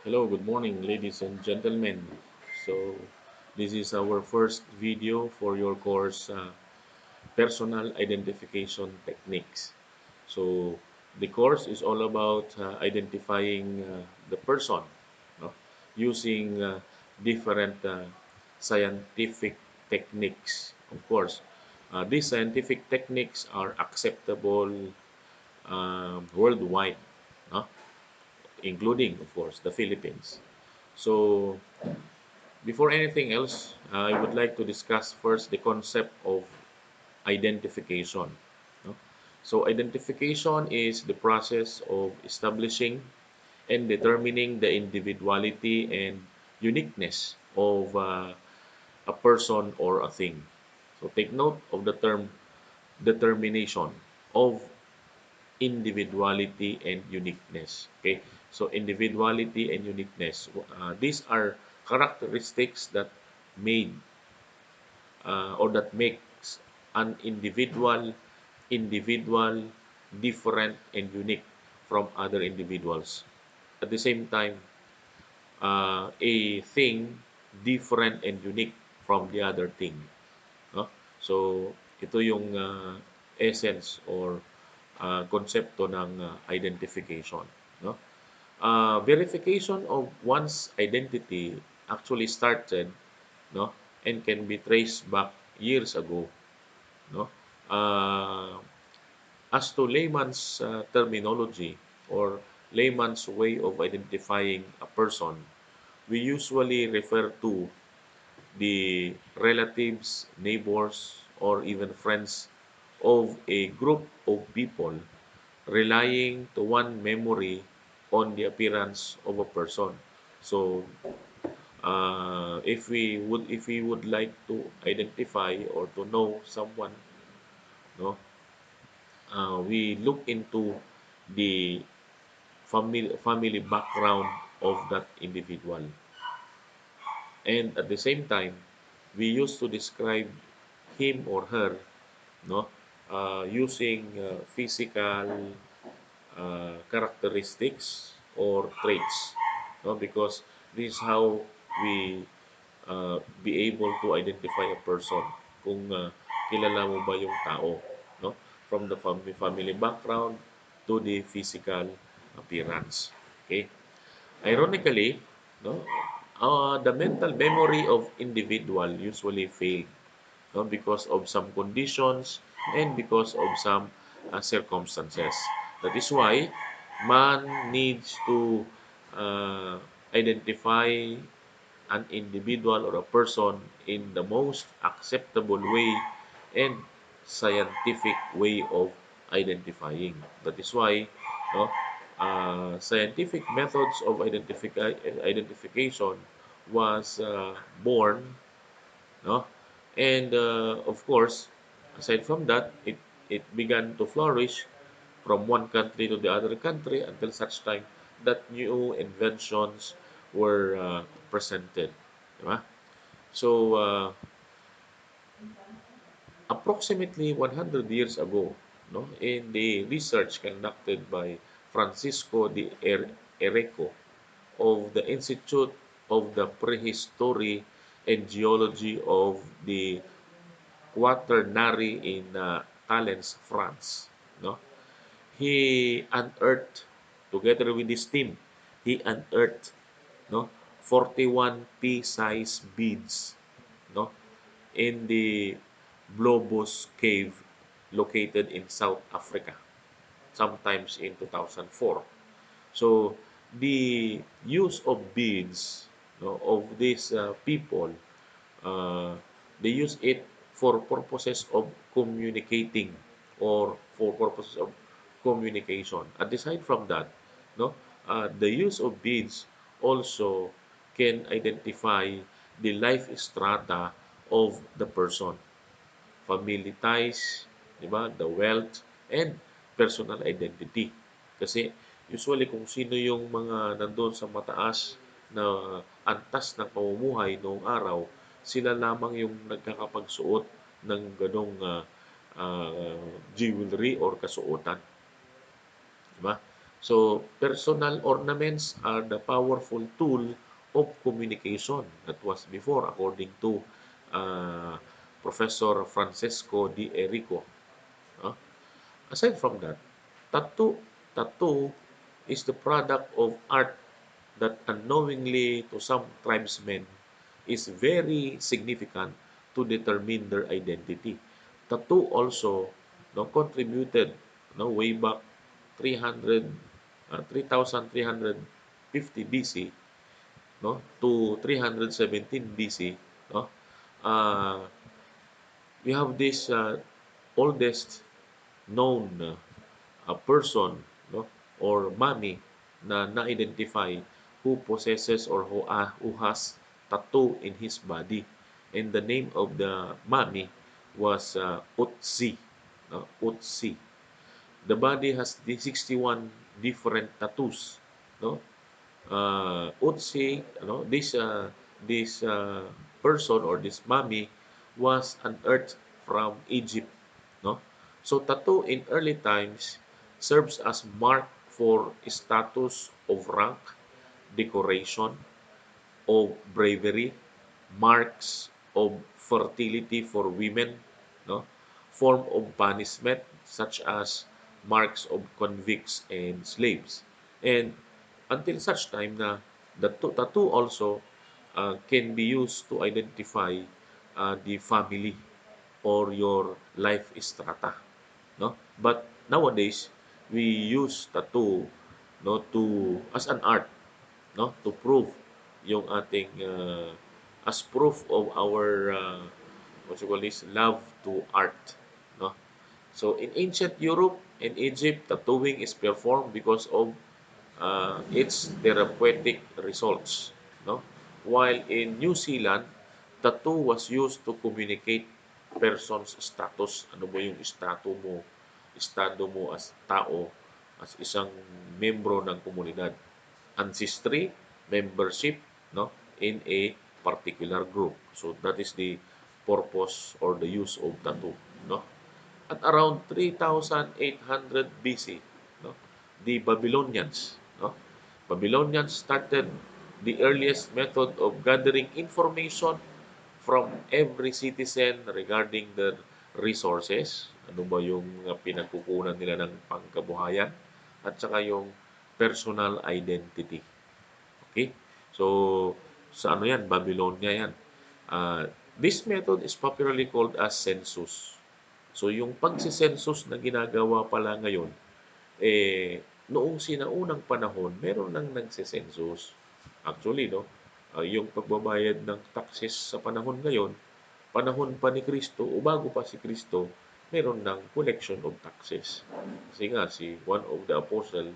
Hello, good morning, ladies and gentlemen. So, this is our first video for your course, Personal Identification Techniques. So, the course is all about identifying the person, no? Using different scientific techniques. Of course, these scientific techniques are acceptable worldwide, no? Including, of course, the Philippines. So, before anything else, I would like to discuss first the concept of identification. No? So, identification is the process of establishing and determining the individuality and uniqueness of a person or a thing. So, take note of the term determination of individuality and uniqueness. Okay, so individuality and uniqueness, these are characteristics that made or that makes an individual different and unique from other individuals. At the same time, a thing different and unique from the other thing, no? So ito yung essence or konsepto ng identification, no? Verification of one's identity actually started, no, and can be traced back years ago, no. uh, as to layman's terminology or layman's way of identifying a person, we usually refer to the relatives, neighbors, or even friends of a group of people, relying to one memory on the appearance of a person. So, if we would like to identify or to know someone, no, we look into the family background of that individual, and at the same time, we used to describe him or her, no, using physical characteristics or traits, no, because this is how we be able to identify a person kung kilala mo ba yung tao, no, from the family background to the physical appearance. Okay, ironically, no, the mental memory of individual usually fail, no, because of some conditions and because of some circumstances. That is why man needs to uh, identify an individual or a person in the most acceptable way and scientific way of identifying. That is why, no, scientific methods of identification was born, no, and of course, aside from that, it began to flourish from one country to the other country until such time that new inventions were presented. Diba? So, approximately 100 years ago, no, in the research conducted by Francisco de Ereco of the Institute of the Prehistory and Geology of the Quaternary in Talence, France, no, he unearthed, together with his team, he unearthed, no, 41 pea-sized beads, no, in the Blobos Cave located in South Africa, sometimes in 2004. So the use of beads, no, of these people, uh, they use it for purposes of communicating or for purposes of communication. And aside from that, no, the use of beads also can identify the life strata of the person, family ties, di ba? The wealth and personal identity. Kasi usually kung sino yung mga nandoon sa mataas na antas ng pamumuhay noong araw, sila lamang yung nagkakapagsuot ng ganong jewelry or kasuotan, di ba? So, personal ornaments are the powerful tool of communication that was before, according to uh, Professor Francesco Di Erico. No? Aside from that, tattoo is the product of art that unknowingly to some tribesmen is very significant to determine their identity. Tattoo also no, contributed no, way back 300, 3,350 BC no, to 317 BC. No? Uh, we have this oldest known a person no or mummy na na-identify who possesses or who has tattoo in his body, and the name of the mummy was Utsi, no? Utsi. The body has the 61 different tattoos, no? Utsi, this person or this mummy was unearthed from Egypt, no? So tattoo in early times serves as mark for status of rank, decoration, of bravery, marks of fertility for women, no? Form of punishment such as marks of convicts and slaves. And until such time na the tattoo also can be used to identify the family or your life strata, no? But nowadays we use tattoo no to as an art, no, to prove yung ating as proof of our what you call this love to art, no. So in ancient Europe and Egypt, tattooing is performed because of its therapeutic results, no. While in New Zealand, tattoo was used to communicate person's status. Ano mo yung estado mo as tao, as isang membro ng komunidad, ancestry, membership, no, in a particular group. So that is the purpose or the use of tattoo, no. At around 3,800 BC, no, the Babylonians, no, Babylonians started the earliest method of gathering information from every citizen regarding their resources, ano ba yung mga pinagkukunan nila ng pangkabuhayan, at saka yung personal identity. Okay? So, sa ano yan? Babylonia yan. This method is popularly called as census. So, yung pagsisensus na ginagawa pala ngayon, noong sinaunang panahon, meron nang nagsisensus. Actually, no, yung pagbabayad ng taxes sa panahon ngayon, panahon pa ni Kristo o bago pa si Kristo, meron ng collection of taxes. Kasi nga, si one of the apostle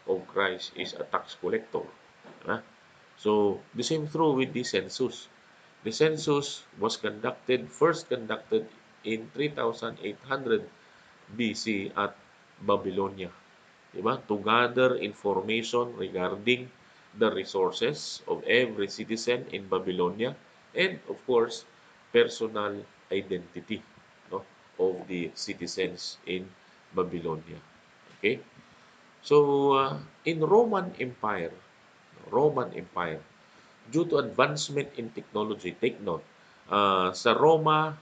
of Christ is a tax collector. Diba? So, the same true with the census. The census was first conducted in 3,800 BC at Babylonia. Diba? To gather information regarding the resources of every citizen in Babylonia and of course personal identity no of the citizens in Babylonia. Okay? So in Roman Empire, due to advancement in technology, take note, sa Roma,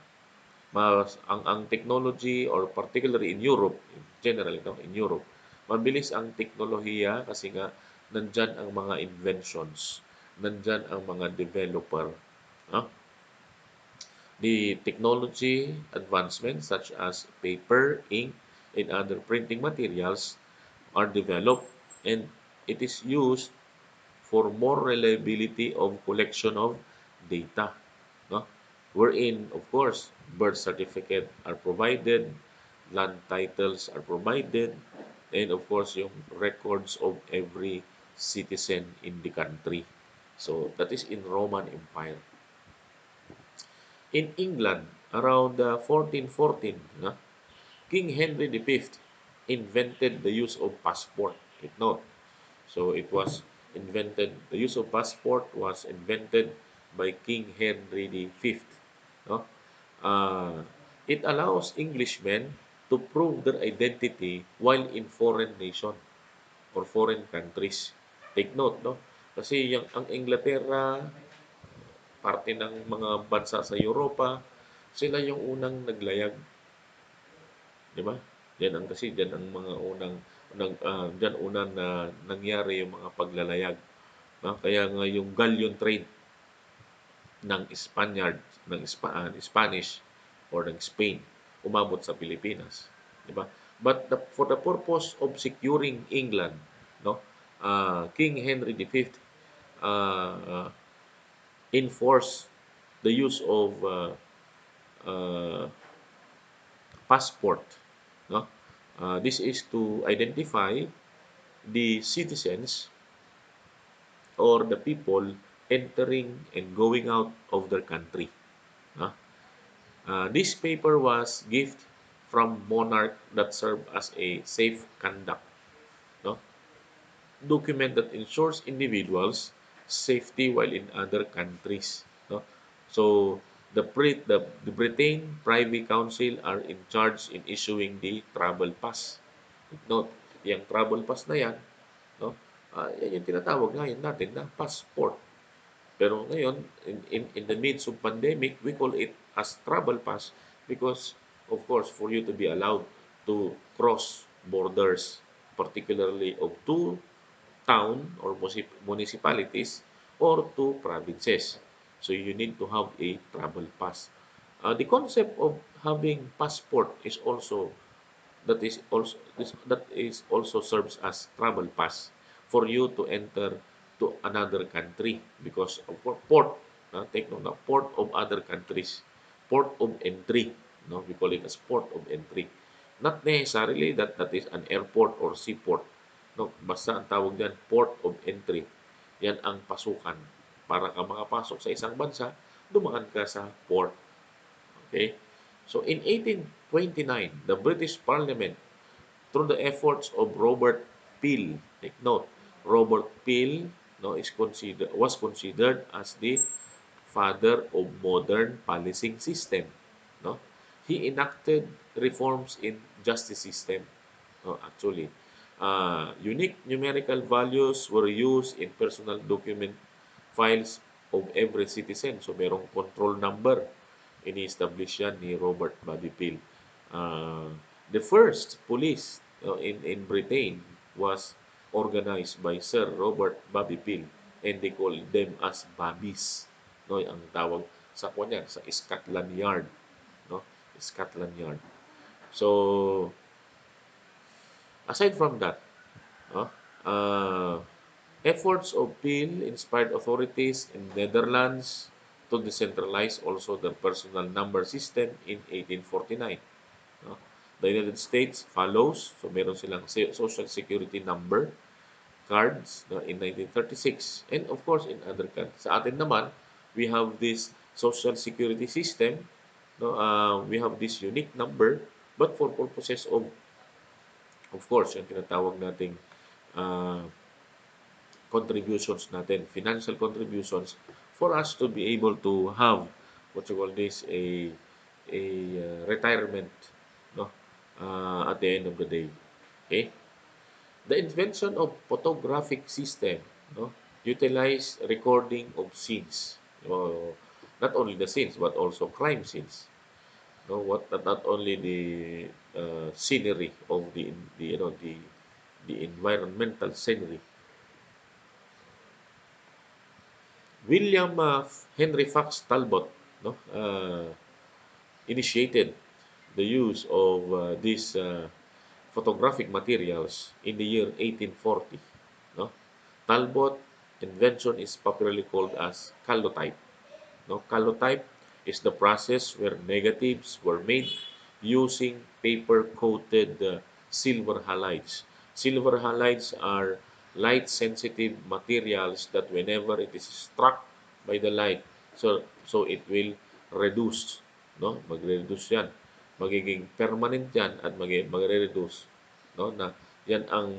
ang technology or particularly in Europe, generally no, in Europe, mabilis ang teknolohiya kasi nga nandyan ang mga inventions, nandyan ang mga developer, no? The technology advancements such as paper, ink, and other printing materials are developed, and it is used for more reliability of collection of data, no? Wherein, of course, birth certificate are provided, land titles are provided, and of course, yung records of every citizen in the country. So, that is in Roman Empire. In England, around 1414, no? King Henry V invented the use of passport. Take note. So it was invented, the use of passport was invented by King Henry V. No? It allows Englishmen to prove their identity while in foreign nation. or foreign countries. Take note, no? Kasi ang Inglaterra, parte ng mga bansa sa Europa, sila yung unang naglayag, di ba? Yan ang kasi diyan ang mga unang diyan una na nangyari yung mga paglalayag. No? Kaya nga yung galleon trade ng Spaniard, Spanish or ng Spain umabot sa Pilipinas, di ba? But for the purpose of securing England, no, King Henry V uh, uh, enforced the use of uh, passport, no. This is to identify the citizens or the people entering and going out of their country, no. This paper was gift from monarch that served as a safe conduct, no, document that ensures individuals safety while in other countries, no. So the Britain Privy Council are in charge in issuing the travel pass. Note, yung travel pass na yan, no, yan yung tinatawag ngayon natin na passport. Pero ngayon, in the midst of pandemic, we call it as travel pass because, of course, for you to be allowed to cross borders, particularly of two town or municipalities or two provinces. So you need to have a travel pass. The concept of having passport is also that is also serves as travel pass for you to enter to another country because of port, take note na port of other countries, port of entry, no, we call it as port of entry, not necessarily that is an airport or seaport, no, basta ang tawag diyan port of entry, yan ang pasukan para ka makapasok sa isang bansa, dumaan ka sa port. Okay, so in 1829 the British Parliament, through the efforts of Robert Peel. Take note, Robert Peel, no, was considered as the father of modern policing system. No, he enacted reforms in justice system. No, actually, unique numerical values were used in personal document files of every citizen. So, merong control number. Ini-establish yan ni Robert Bobby Peel. Uh, the first police in Britain was organized by Sir Robert Bobby Peel and they call them as Bobbies. No, ang tawag sa kanya sa Scotland Yard, no? Scotland Yard. So, aside from that, no, uh, efforts of Peel inspired authorities in Netherlands to decentralize also the personal number system in 1849. No? The United States follows. So, meron silang social security number cards, no, in 1936. And of course, in other countries. Sa atin naman, we have this social security system. No? We have this unique number. But for purposes of course, yung tinatawag nating uh, contributions natin, financial contributions, for us to be able to have what you call this a retirement, no, at the end of the day. Okay, the invention of photographic system, no, utilize recording of scenes, not only the scenes but also crime scenes, no, what not only the scenery of the the environmental scenery. William Henry Fox Talbot, no, initiated the use of these photographic materials in the year 1840. No, Talbot invention is popularly called as calotype. No, calotype is the process where negatives were made using paper-coated silver halides. Silver halides are light-sensitive materials that whenever it is struck by the light, so it will reduce, no? Magre-reduce 'yan. Magiging permanent 'yan at magre-reduce, no? Na 'yan ang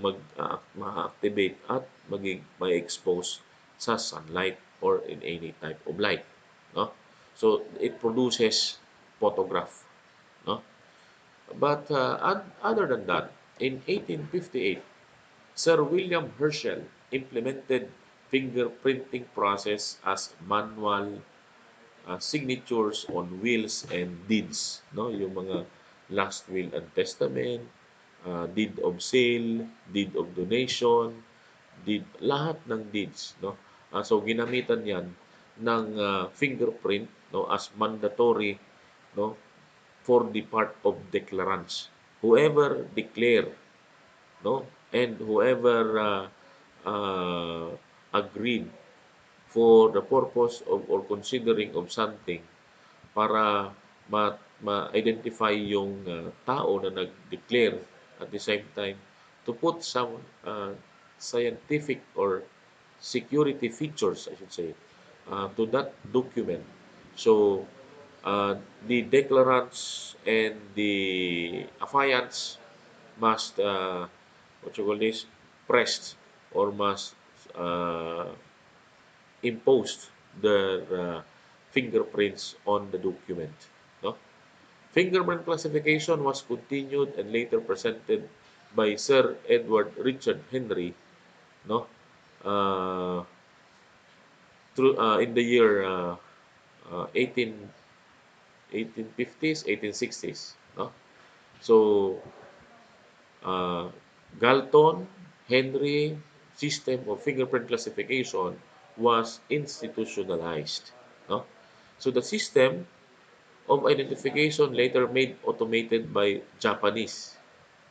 ma-activate at may expose sa sunlight or in any type of light, no? So it produces photograph, no? But other than that, in 1858, Sir William Herschel implemented fingerprinting process as manual signatures on wills and deeds, no? Yung mga last will and testament, deed of sale, deed of donation, deed, lahat ng deeds, no? So ginamitan 'yan ng fingerprint, no, as mandatory, no, for the part of declarants. Whoever declare, no, and whoever uh, agreed for the purpose of or considering of something para ma-identify yung tao na nag-declare, at the same time to put some scientific or security features, I should say, to that document. So the declarants and the affiants must what you call this, pressed or must uh, imposed their fingerprints on the document. No? Fingerprint classification was continued and later presented by Sir Edward Richard Henry, no, uh, through in the year 1850s, 1860s. No? So uh, Galton Henry system of fingerprint classification was institutionalized. No? So the system of identification later made automated by Japanese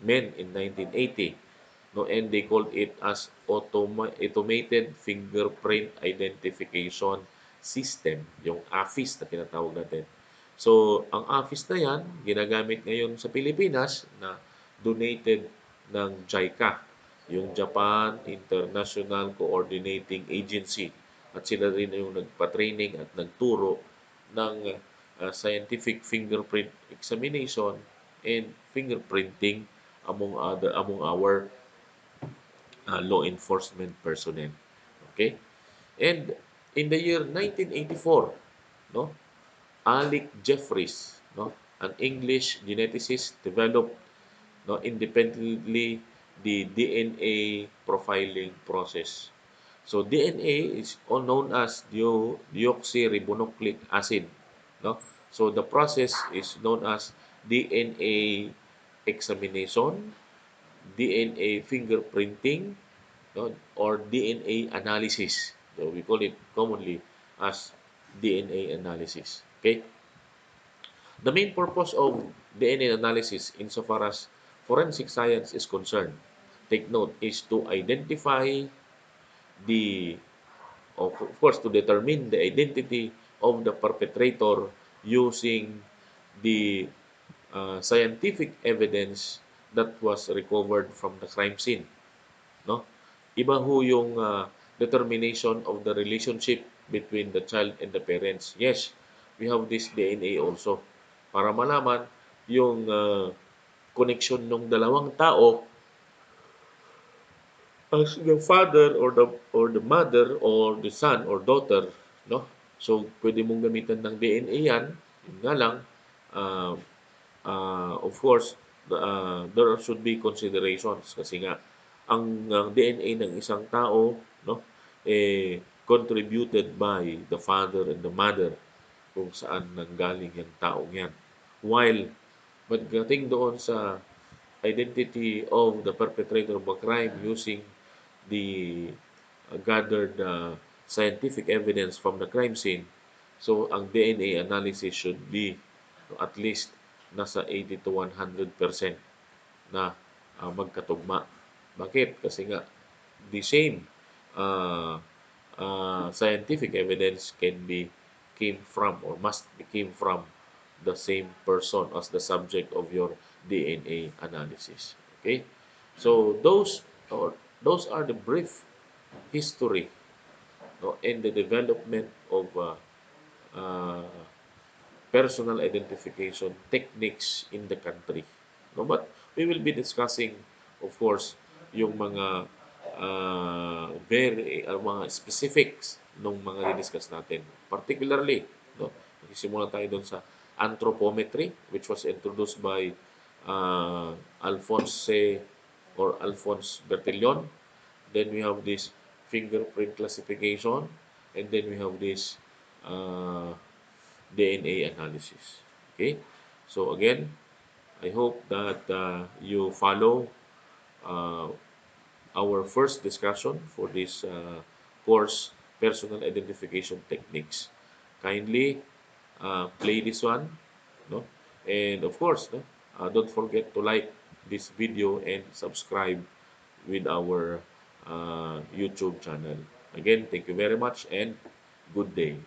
men in 1980. No, and they called it as automated fingerprint identification system, yung AFIS na tinatawag natin. So, ang AFIS na yan, ginagamit ngayon sa Pilipinas na donated ng JICA, yung Japan International Coordinating Agency. At sila rin yung nagpa-training at nagturo ng scientific fingerprint examination and fingerprinting among our law enforcement personnel. Okay? And in the year 1984, no, Alec Jeffries, no, an English geneticist, developed, no, independently the DNA profiling process. So DNA is all known as deoxyribonucleic acid, no? So the process is known as DNA examination, DNA fingerprinting, no, or DNA analysis. So we call it commonly as DNA analysis. Okay? The main purpose of DNA analysis insofar as forensic science is concerned, take note, is to identify the, of course, to determine the identity of the perpetrator using the scientific evidence that was recovered from the crime scene. No? Iba ho yung determination of the relationship between the child and the parents. Yes, we have this DNA also para malaman yung connection ng dalawang tao as the father or the mother or the son or daughter, no? So pwede mong gamitan ng DNA yan. Yun nga lang, uh, of course, there should be considerations kasi nga ang DNA ng isang tao, no, contributed by the father and the mother kung saan nanggaling yung taong yan. While pagdating doon sa identity of the perpetrator of a crime using the gathered scientific evidence from the crime scene, so ang DNA analysis should be at least nasa 80 to 100% na magkatugma. Bakit? Kasi nga the same uh, scientific evidence came from or must be came from the same person as the subject of your DNA analysis. Okay? So those are the brief history, no, and the development of uh, personal identification techniques in the country. No, but we will be discussing, of course, yung mga mga specifics ng mga di-discuss natin. Particularly, no, magsisimula tayo doon sa anthropometry, which was introduced by Alphonse or Alphonse Bertillon. Then we have this fingerprint classification, and then we have this uh, DNA analysis. Okay, so again, I hope that you follow uh, our first discussion for this course, personal identification techniques. Kindly play this one, no? And of course, no? Don't forget to like this video and subscribe with our YouTube channel. Again, thank you very much and good day.